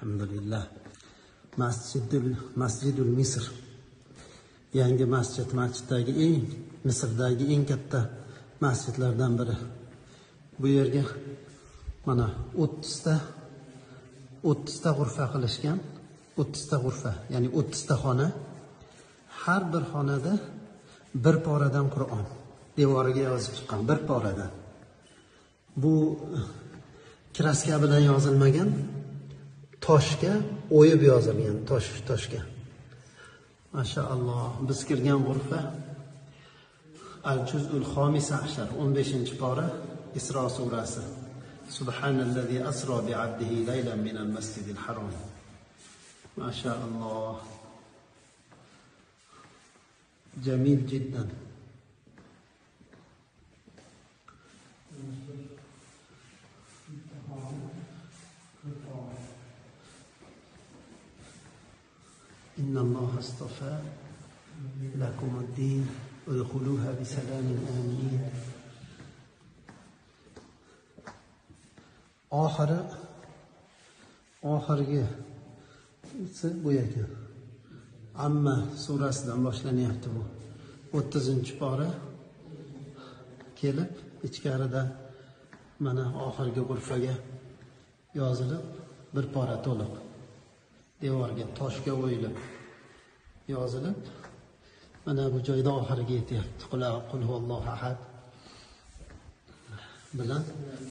Alhamdulillah. Masjidul Misr. Yangi masjiddagi Misrdagi eng katta masjidlardan biri. Bu yerga mana 30 ta g'urfa qilishgan. 30 ta g'urfa, ya'ni 30 ta xona. Har bir xonada bir poradan Qur'on devoriga yozib chiqqan, bir poradan. Bu kraska bilan yozilmagan, toshga o'yib yozilgan, toshga. Mashaalloh, biz kirgan g'urfa Al-Juz'ul Xomisa ashar, 15-pora, Isro surasi. Subhanallazi asro bi'abdihi laylan minal masjidil haram. Mashaalloh. Jamil jiddan. إن الله اصطفى لكم الدين ادخلوها بسلام آمنين. oxirgi bu ekan. Amma surasidan boshlanyapti bu. 30-pora kelib, ichkarida mana oxirgi g'urfaga yozilib, bir pora to'liq devorga toshga o'yilib yozilib, mana bu joyda oxiriga yetyapti. Qul huvallohu ahad bilan